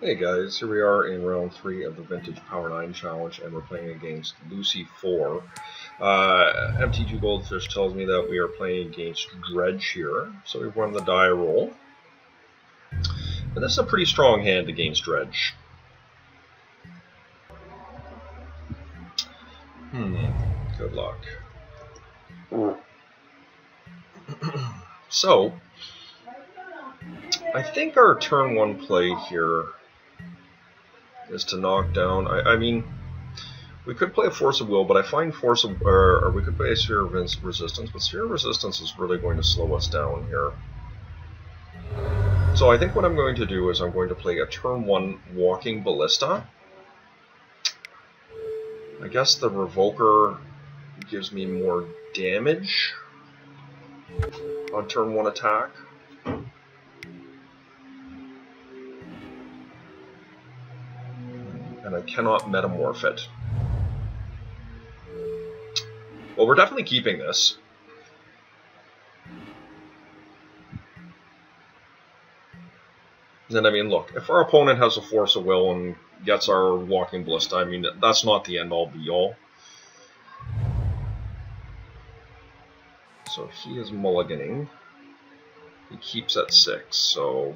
Hey guys, here we are in round 3 of the Vintage Power 9 Challenge, and we're playing against LUCI4. MT2 Goldfish tells me that we are playing against Dredge here, so we've run the die roll. And this is a pretty strong hand against Dredge. Good luck. So, I think our turn 1 play here is to knock down. I mean, we could play a Force of Will, but I find Force of, or we could play a Sphere of Resistance, but Sphere of Resistance is really going to slow us down here. So I think what I'm going to do is I'm going to play a turn 1 Walking Ballista. I guess the Revoker gives me more damage on turn 1 attack. And I cannot metamorph it. Well, we're definitely keeping this. And I mean, look, if our opponent has a Force of Will and gets our Walking Ballista, I mean, that's not the end-all be-all. So he is mulliganing. He keeps at 6, so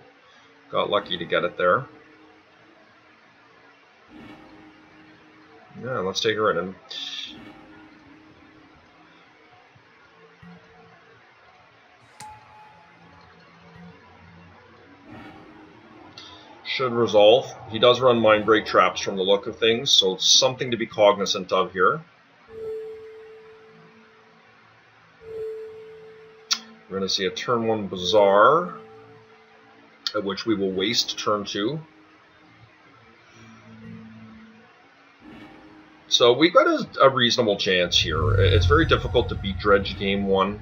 got lucky to get it there. Yeah, let's take her in. And should resolve. He does run Mind Break traps from the look of things, so something to be cognizant of here. We're going to see a turn 1 Bazaar, at which we will waste turn 2. So we've got a reasonable chance here. It's very difficult to beat Dredge game 1,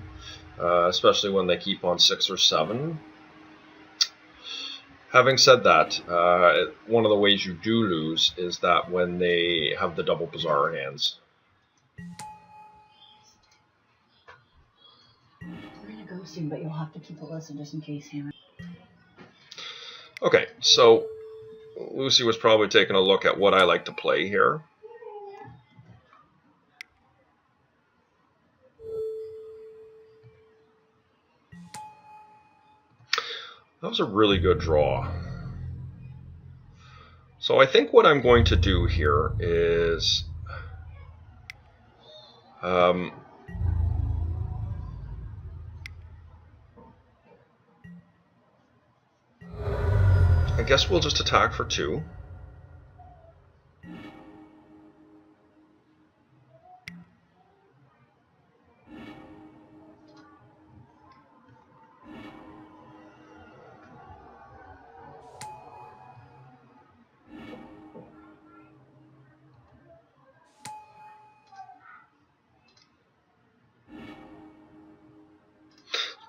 especially when they keep on 6 or 7. Having said that, one of the ways you do lose is that when they have the double Bazaar hands. We're gonna go soon, but you'll have to keep a listen just in case, Hannah. Okay, so Lucy was probably taking a look at what I like to play here. That was a really good draw. So I think what I'm going to do here is I guess we'll just attack for 2.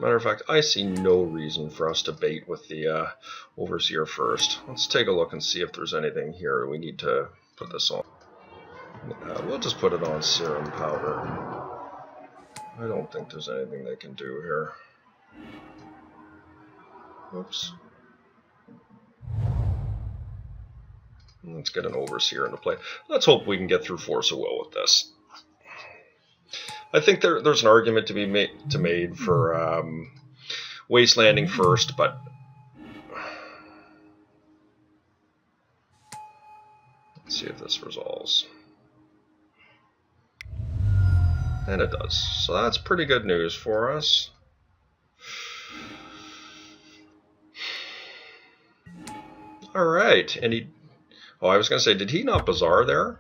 Matter of fact, I see no reason for us to bait with the Overseer first. Let's take a look and see if there's anything here we need to put this on. We'll just put it on Serum Powder. I don't think there's anything they can do here. Oops. Let's get an Overseer into play. Let's hope we can get through Force of Will with this. I think there's an argument to be made for Wastelanding first, but let's see if this resolves. And it does. So that's pretty good news for us. Alright, and he... Oh, I was going to say, did he not Bazaar there?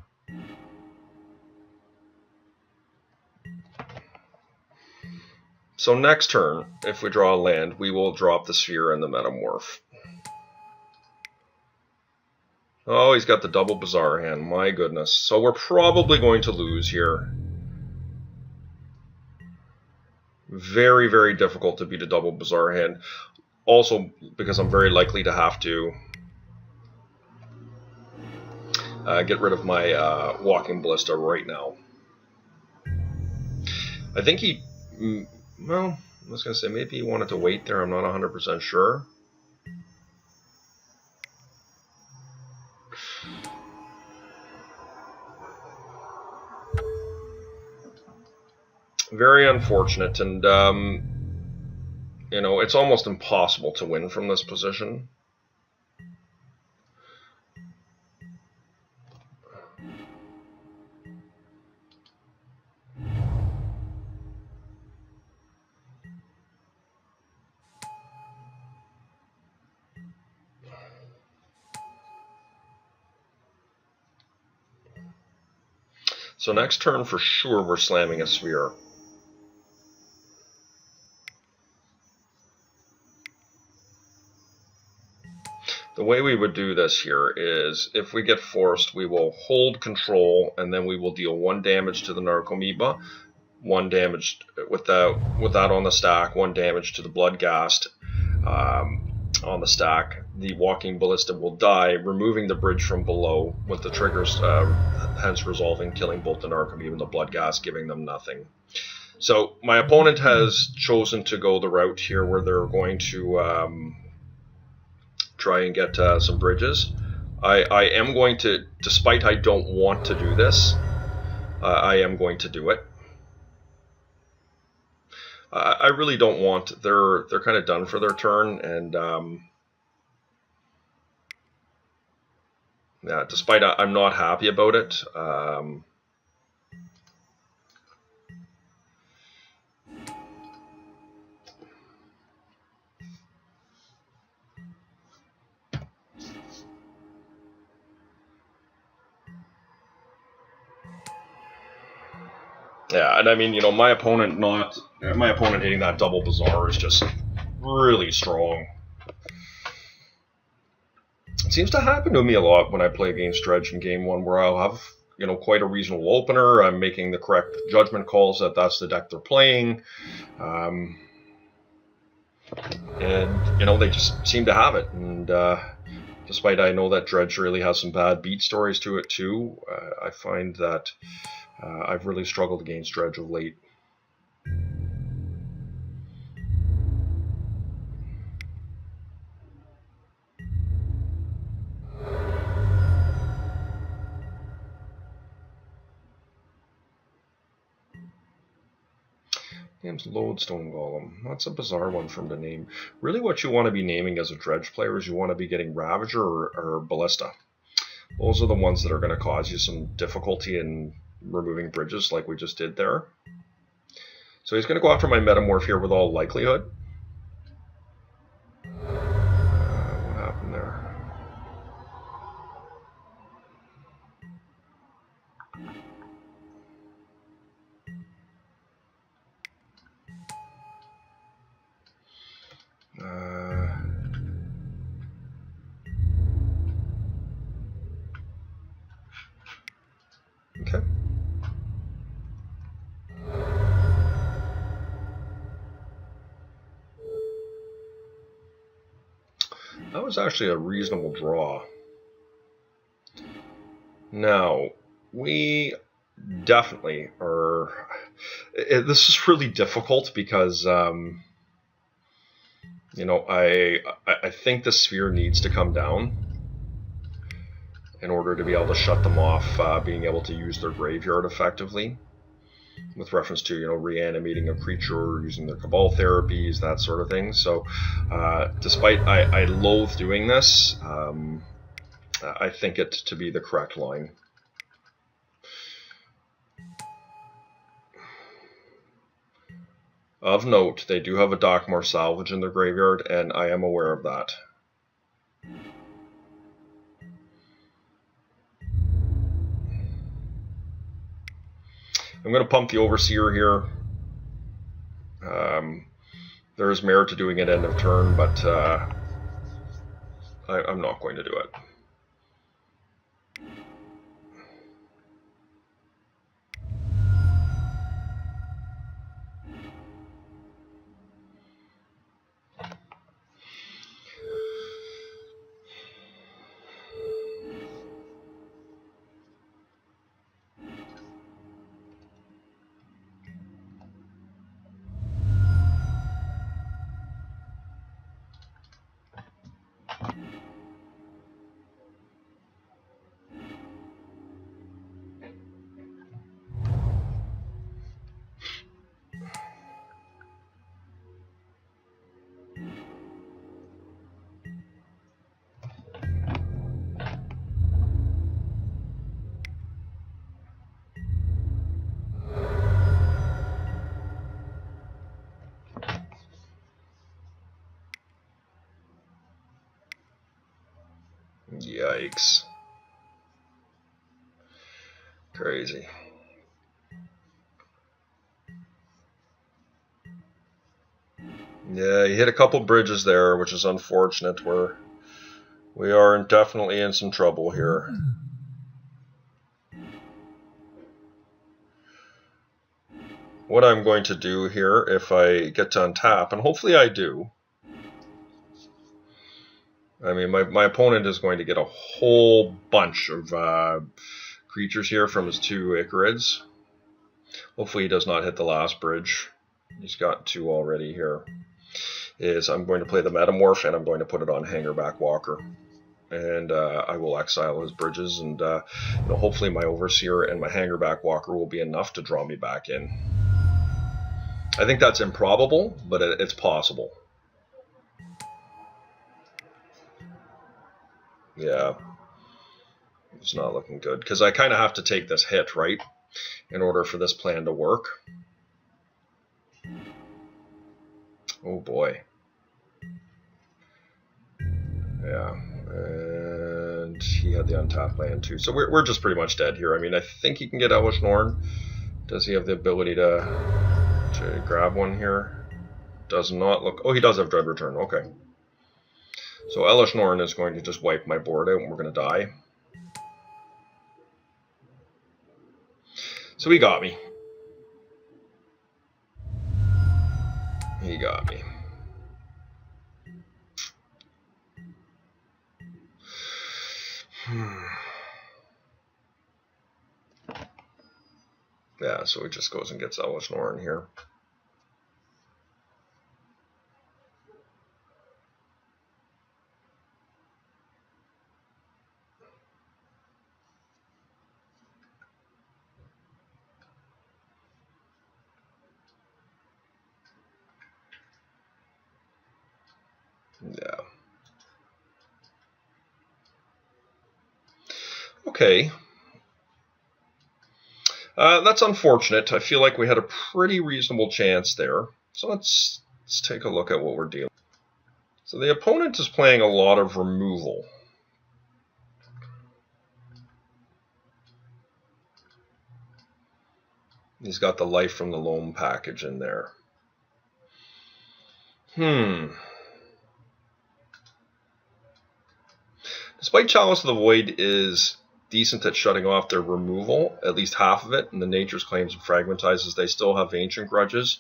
So next turn, if we draw a land, we will drop the Sphere and the Metamorph. Oh, he's got the double Bazaar hand, my goodness. So we're probably going to lose here. Very, very difficult to beat a double Bazaar hand. Also, because I'm very likely to have to get rid of my Walking Ballista right now. I think he... Well, I was going to say maybe he wanted to wait there. I'm not 100% sure. Very unfortunate, and you know, it's almost impossible to win from this position. So next turn for sure we're slamming a sphere. The way we would do this here is, if we get forced, we will hold control, and then we will deal 1 damage to the Narcomoeba, 1 damage with that on the stack, 1 damage to the Bloodghast on the stack. The Walking Ballista will die, removing the bridge from below, with the triggers hence resolving, killing both the Narcomoeba and the Bloodghast, giving them nothing. So my opponent has chosen to go the route here where they're going to try and get some bridges. I am going to, despite I don't want to do this, I am going to do it. I really don't want, they're kind of done for their turn, and yeah, despite I'm not happy about it. Yeah, and I mean, you know, my opponent hitting that double bazaar is just really strong. It seems to happen to me a lot when I play against Dredge in game 1, where I'll have, you know, quite a reasonable opener. I'm making the correct judgment calls that that's the deck they're playing, and you know, they just seem to have it. And despite I know that Dredge really has some bad beat stories to it too, I find that I've really struggled against Dredge of late. Name's Lodestone Golem. That's a bizarre one for him to name. Really what you want to be naming as a Dredge player is you want to be getting Ravager or Ballista. Those are the ones that are going to cause you some difficulty in removing bridges like we just did there. So he's going to go after my Metamorph here with all likelihood. What happened there? Okay. That was actually a reasonable draw. Now, we definitely are... This is really difficult because, you know, I think the sphere needs to come down in order to be able to shut them off being able to use their graveyard effectively, with reference to, you know, reanimating a creature, using their Cabal therapies, that sort of thing. So despite I loathe doing this, I think it to be the correct line. Of note, they do have a Dockmore Salvage in their graveyard, and I am aware of that. I'm going to pump the Overseer here. There is merit to doing it end of turn, but I'm not going to do it. Yikes. Crazy. Yeah, he hit a couple bridges there, which is unfortunate. We are definitely in some trouble here. What I'm going to do here, if I get to untap, and hopefully I do, I mean, my opponent is going to get a whole bunch of creatures here from his 2 Icarids. Hopefully he does not hit the last bridge. He's got 2 already here. I'm going to play the Metamorph, and I'm going to put it on Hangerback Walker. And I will exile his bridges, and hopefully my Overseer and my Hangerback Walker will be enough to draw me back in. I think that's improbable, but it's possible. Yeah, it's not looking good, because I kind of have to take this hit, right, in order for this plan to work. Oh boy. Yeah, and he had the untapped land too, so we're just pretty much dead here. I mean, I think he can get Elesh Norn. Does he have the ability to grab one here? Does not look... Oh, he does have Dread Return. Okay. So Elesh Norn is going to just wipe my board out, and we're going to die. So he got me. He got me. Yeah, so he just goes and gets Elesh Norn here. Yeah. Okay. That's unfortunate. I feel like we had a pretty reasonable chance there. So let's take a look at what we're dealing with. So the opponent is playing a lot of removal. He's got the Life from the Loam package in there. Despite Chalice of the Void is decent at shutting off their removal, at least half of it, and the Nature's Claims and Fragmentizes, they still have Ancient Grudges.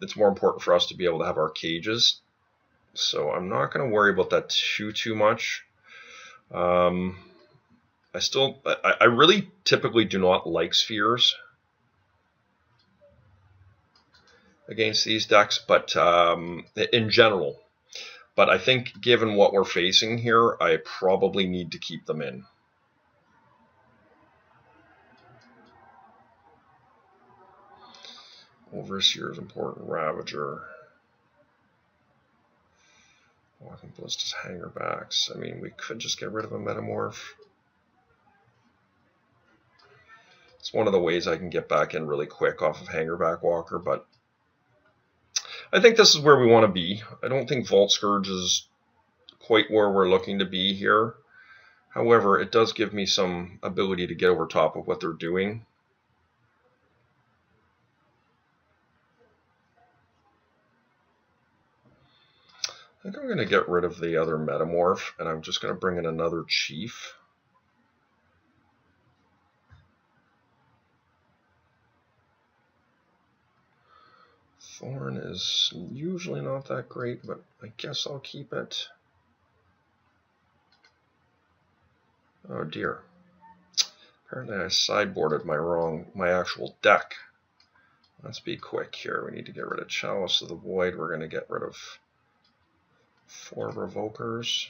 It's more important for us to be able to have our cages. So I'm not going to worry about that too much. I really typically do not like spheres against these decks, but in general. But I think given what we're facing here, I probably need to keep them in. Overseer is important. Ravager. Walking Ballista's Hangerbacks. I mean, we could just get rid of a Metamorph. It's one of the ways I can get back in really quick off of Hangerback Walker, but I think this is where we want to be. I don't think Vault Scourge is quite where we're looking to be here. However, it does give me some ability to get over top of what they're doing. I think I'm going to get rid of the other Metamorph, and I'm just going to bring in another Chief. Thorn is usually not that great, but I guess I'll keep it. Oh dear. Apparently I sideboarded my actual deck. Let's be quick here. We need to get rid of Chalice of the Void. We're going to get rid of 4 Revokers.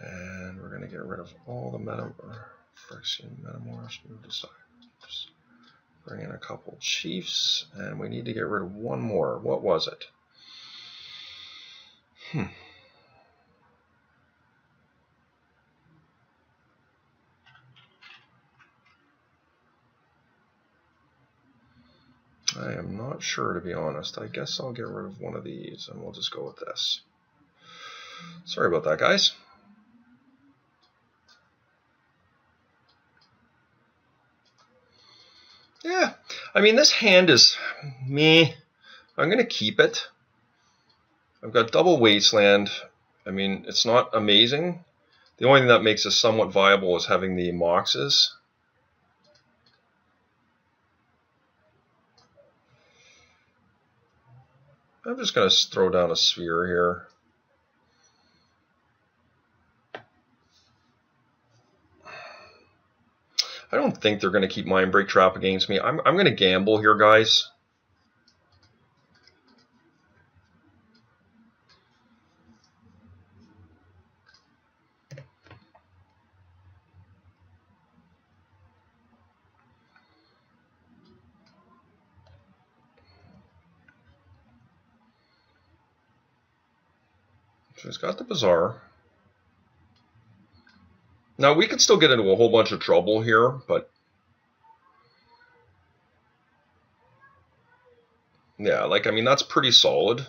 And we're going to get rid of all the Phyrexian Metamorphs. Move to side. Just bring in a couple Chiefs. And we need to get rid of one more. What was it? I am not sure, to be honest. I guess I'll get rid of one of these, and we'll just go with this. Sorry about that, guys. Yeah, I mean, this hand is meh. I'm going to keep it. I've got double Wasteland. I mean, it's not amazing. The only thing that makes this somewhat viable is having the Moxes. I'm just going to throw down a sphere here. I don't think they're going to keep Mind Break Trap against me. I'm going to gamble here, guys. So he's got the Bazaar. Now, we could still get into a whole bunch of trouble here, but yeah, like, I mean, that's pretty solid.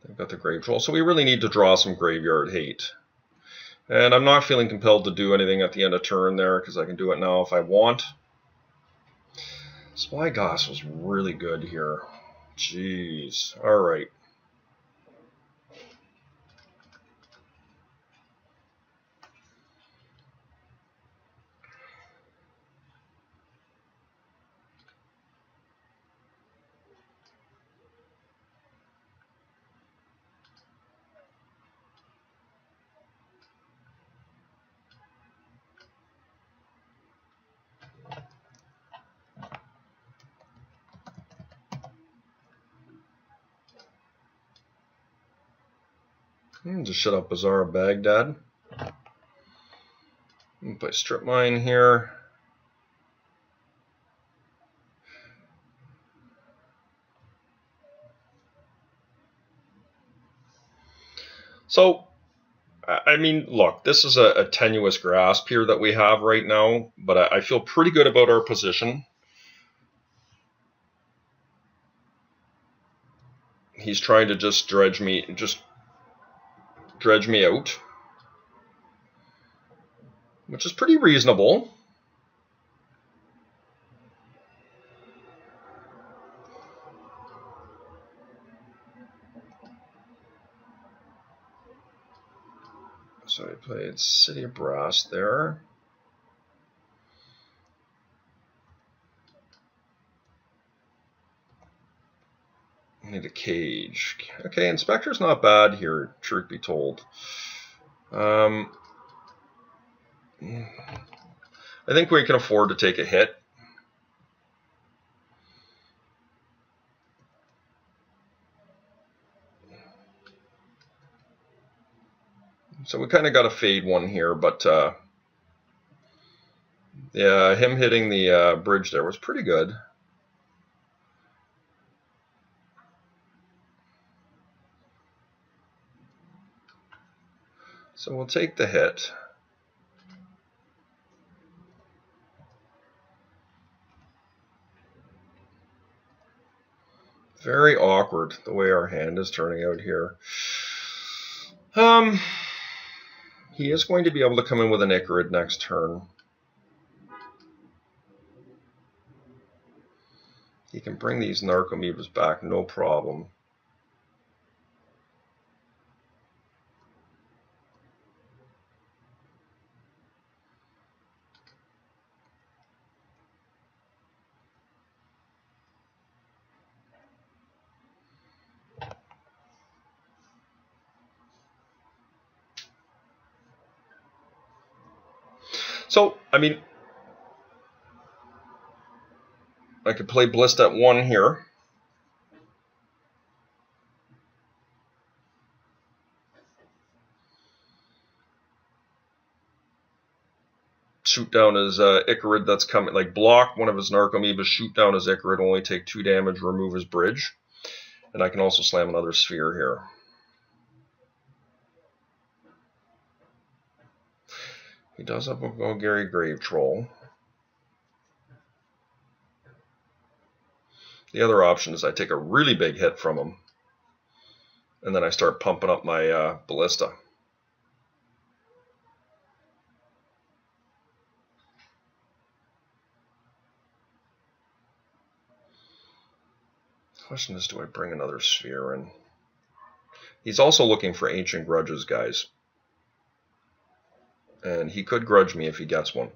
They've got the Grave Troll, so we really need to draw some graveyard hate. And I'm not feeling compelled to do anything at the end of turn there, because I can do it now if I want. Spyglass was really good here. Jeez. Alright. Just shut up Bazaar of Baghdad. Play Strip Mine here. So, I mean, look, this is a tenuous grasp here that we have right now, but I feel pretty good about our position. He's trying to just dredge me out, which is pretty reasonable. So I played City of Brass there. I need a cage. Okay, Inspector's not bad here, truth be told. I think we can afford to take a hit. So we kind of got to fade one here, but yeah, him hitting the bridge there was pretty good. So we'll take the hit. Very awkward the way our hand is turning out here. He is going to be able to come in with an Icarid next turn. He can bring these Narcomoebas back, no problem. So, I mean, I could play Blist at 1 here. Shoot down his Icarid that's coming, like block one of his Narcomoebas, shoot down his Icarid, only take 2 damage, remove his bridge. And I can also slam another sphere here. He does have a Golgari Grave Troll. The other option is I take a really big hit from him and then I start pumping up my ballista. The question is, do I bring another sphere in? He's also looking for ancient grudges, guys. And he could grudge me if he gets one.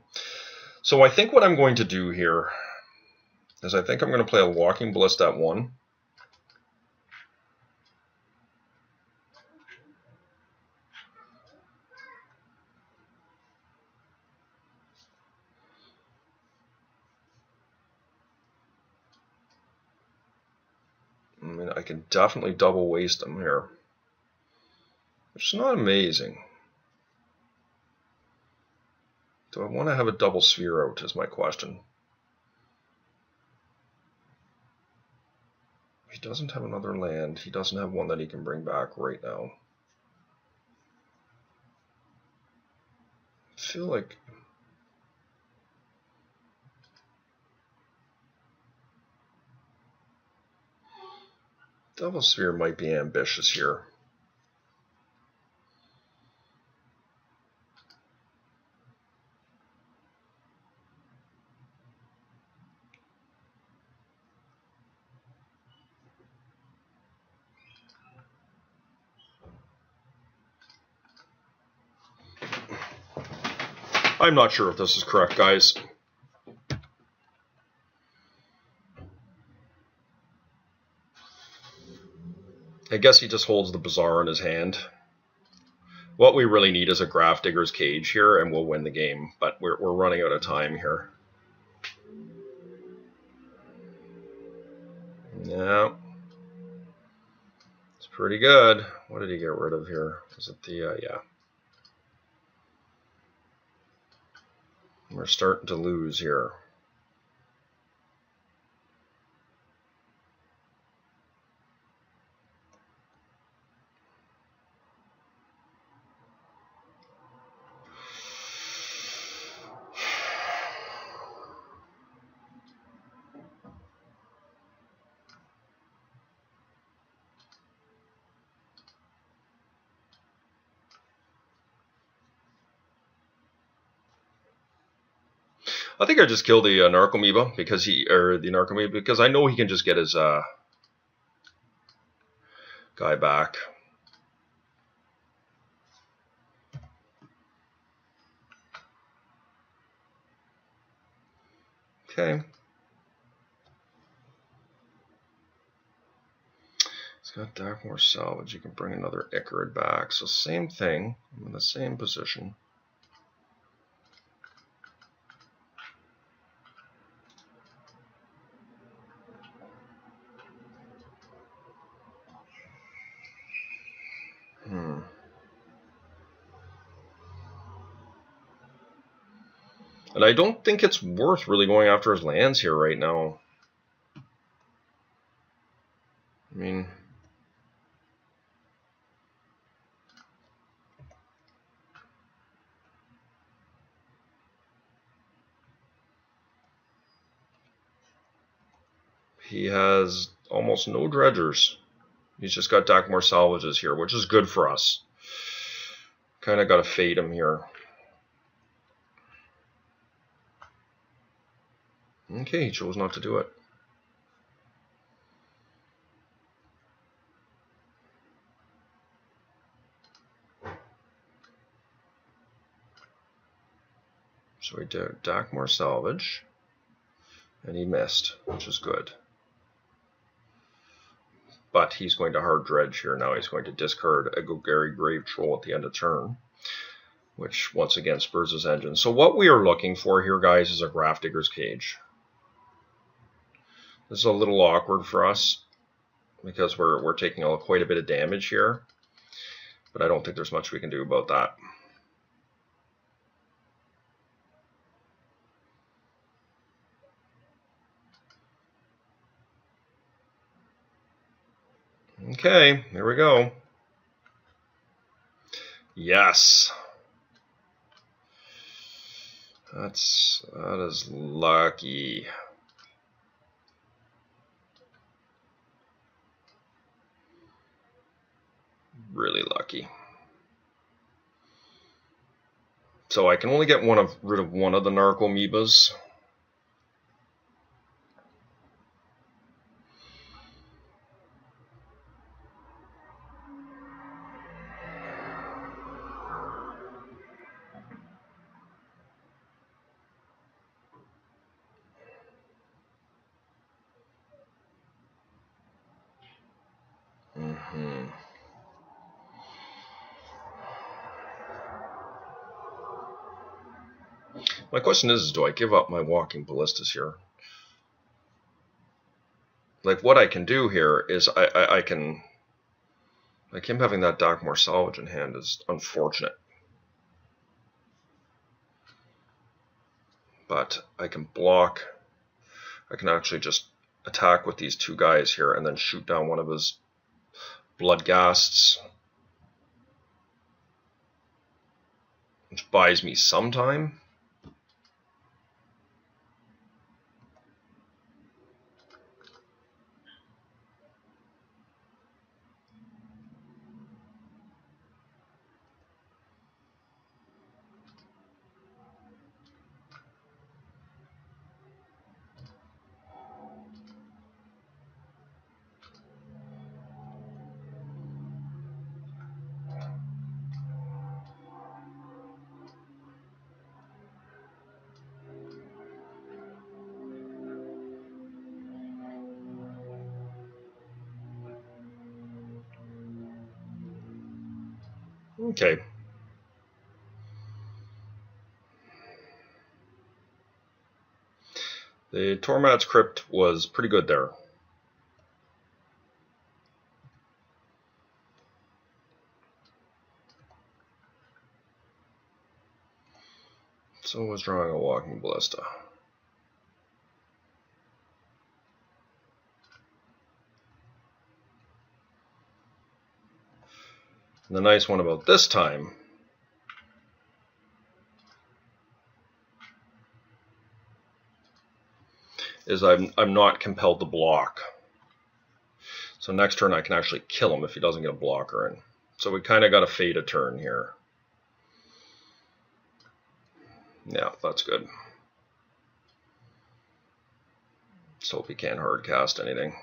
So I think what I'm going to do here is I think I'm going to play a walking ballista at 1. I mean, I can definitely double waste him here. Which is not amazing. Do I want to have a double sphere out is my question. He doesn't have another land. He doesn't have one that he can bring back right now. I feel like double sphere might be ambitious here. I'm not sure if this is correct, guys. I guess he just holds the Bazaar in his hand. What we really need is a Grafdigger's Cage here, and we'll win the game. But we're running out of time here. Yeah. It's pretty good. What did he get rid of here? Is it the, yeah. We're starting to lose here. I think I just killed the Narcomoeba because because I know he can just get his guy back. Okay. He's got Darkmoor Salvage. You can bring another Icarid back. So same thing. I'm in the same position. And I don't think it's worth really going after his lands here right now. I mean, he has almost no dredgers. He's just got Darkmoor Salvages here, which is good for us. Kind of got to fade him here. Okay, he chose not to do it. So he did Darkmoor Salvage, and he missed, which is good. But he's going to hard dredge here now. He's going to discard a Golgari Grave Troll at the end of turn, which once again spurs his engine. So what we are looking for here, guys, is a Grafdigger's Cage. This is a little awkward for us because we're taking quite a bit of damage here, but I don't think there's much we can do about that. Okay, here we go. Yes. That is lucky. really lucky. So I can only get rid of one of the Narcomoebas. My question is, do I give up my walking ballistas here? Like, what I can do here is I can... Like, him having that Dockmore salvage in hand is unfortunate. But I can block. I can actually just attack with these two guys here and then shoot down one of his Bloodghasts, which buys me some time. Okay. The Tormad's Crypt was pretty good there. So was drawing a walking ballista. And the nice one about this time is I'm not compelled to block. So next turn I can actually kill him if he doesn't get a blocker in. So we kind of got to fade a turn here. Yeah, that's good. Just hope he can't hard cast anything.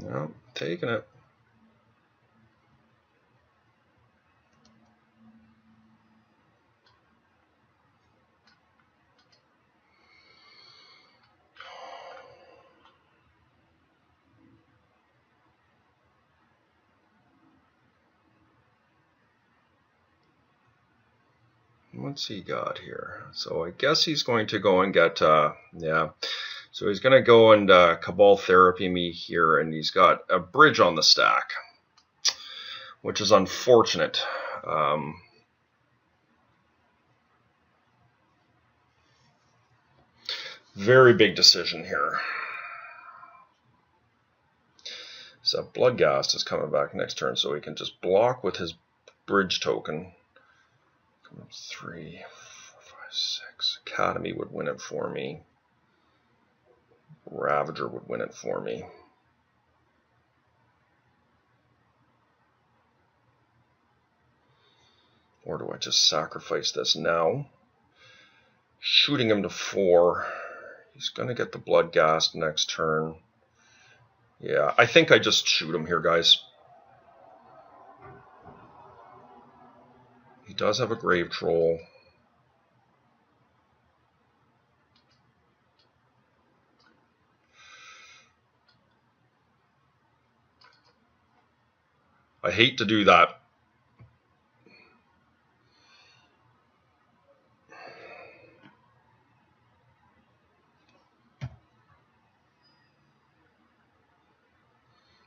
No, taking it. What's he got here? So I guess he's going to go and get, yeah. So he's going to go and Cabal Therapy me here, and he's got a bridge on the stack, which is unfortunate. Very big decision here. So Bloodghast is coming back next turn, so he can just block with his bridge token. 3, 4, 5, 6. Academy would win it for me. Ravager would win it for me. Or do I just sacrifice this now? Shooting him to 4. He's going to get the Bloodghast next turn. Yeah, I think I just shoot him here, guys. He does have a Grave Troll. I hate to do that.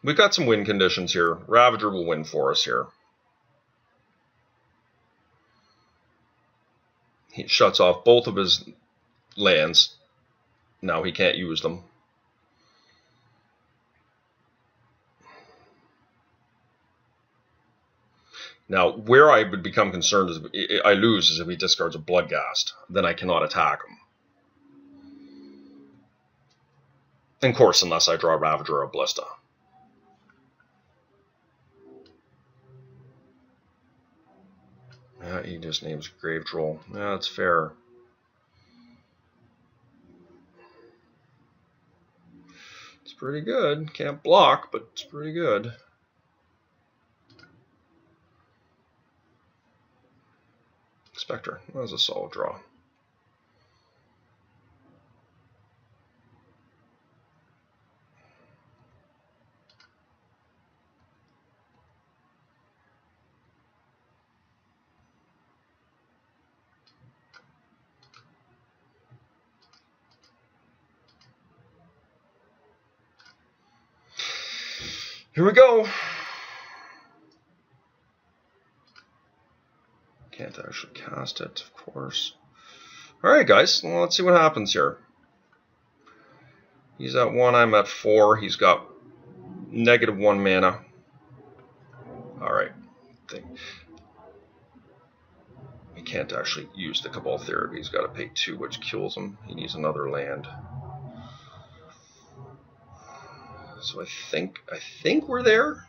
We've got some win conditions here. Ravager will win for us here. He shuts off both of his lands. Now he can't use them. Now, where I would become concerned is I lose is if he discards a Bloodghast. Then I cannot attack him. Of course, unless I draw a Ravager or a Ballista. Yeah, he just names Grave Troll. Yeah, that's fair. It's pretty good. Can't block, but it's pretty good. Spectre. That was a solid draw. Here we go. Can't actually cast it, of course. Alright, guys. Well, let's see what happens here. He's at 1, I'm at 4. He's got -1 mana. Alright. He can't actually use the Cabal Therapy. He's got to pay 2, which kills him. He needs another land. So I think we're there.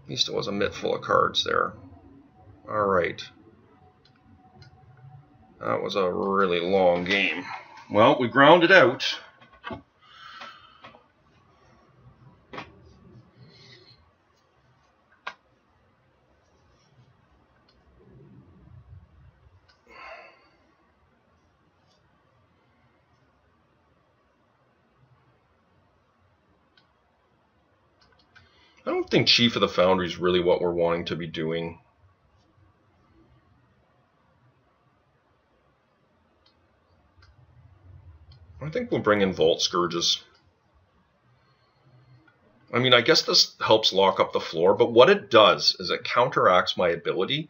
He still has a mitt full of cards there. Alright. That was a really long game. Well, we ground it out. I don't think Chief of the Foundry is really what we're wanting to be doing. I think we'll bring in Vault Scourges. I mean, I guess this helps lock up the floor, but what it does is it counteracts my ability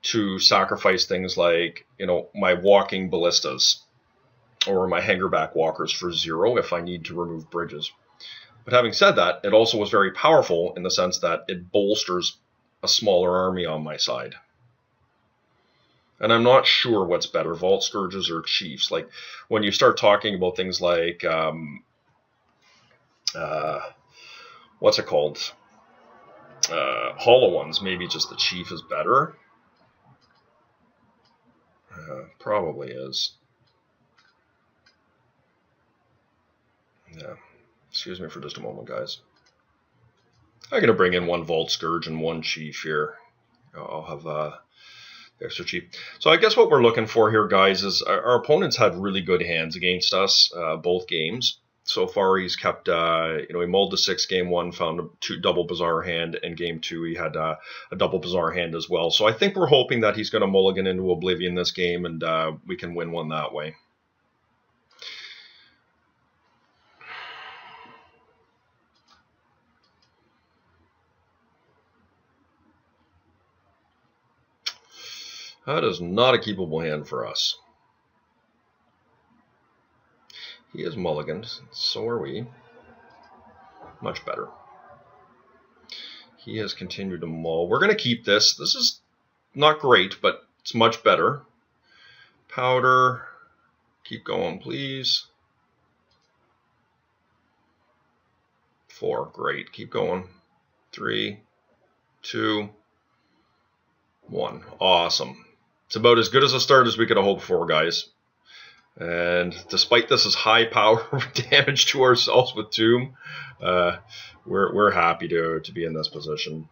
to sacrifice things like, you know, my walking ballistas or my hangerback walkers for 0 if I need to remove bridges. But having said that, it also was very powerful in the sense that it bolsters a smaller army on my side. And I'm not sure what's better, Vault Scourges or Chiefs. Like, when you start talking about things like, what's it called? Hollow ones, maybe just the Chief is better. Probably is. Yeah. Excuse me for just a moment, guys. I'm going to bring in 1 Vault Scourge and 1 Chief here. I'll have extra Chief. So I guess what we're looking for here, guys, is our opponents had really good hands against us both games. So far, he's kept, he mulled to 6 game 1, found a double Bazaar hand, and game 2 he had a double Bazaar hand as well. So I think we're hoping that he's going to mulligan into Oblivion this game, and we can win one that way. That is not a keepable hand for us. He is mulliganed, so are we. Much better. He has continued to mull. We're going to keep this. This is not great, but it's much better. Powder. Keep going, please. 4. Great. Keep going. 3, 2, 1. Awesome. It's about as good as a start as we could have hoped for, guys. And despite this is high power damage to ourselves with Tomb, we're happy to be in this position.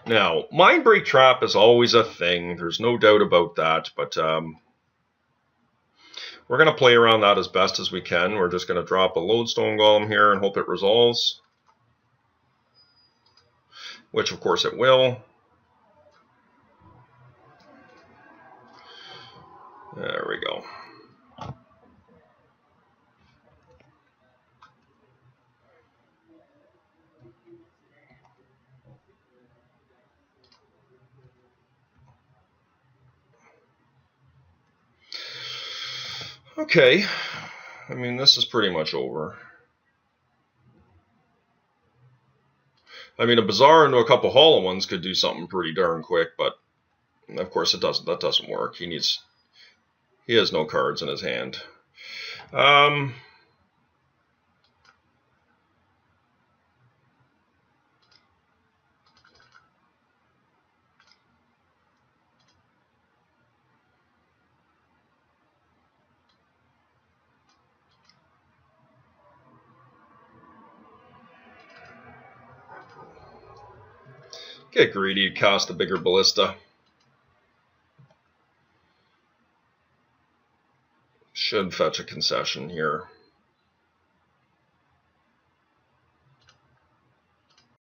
Now, Mind Break Trap is always a thing. There's no doubt about that. But we're going to play around that as best as we can. We're just going to drop a Lodestone Golem here and hope it resolves. Which, of course, it will. There we go. Okay. I mean, this is pretty much over. I mean, a Bazaar into a couple hollow ones could do something pretty darn quick, but of course it doesn't. That doesn't work. He has no cards in his hand. Get greedy, cast a bigger ballista. Should fetch a concession here.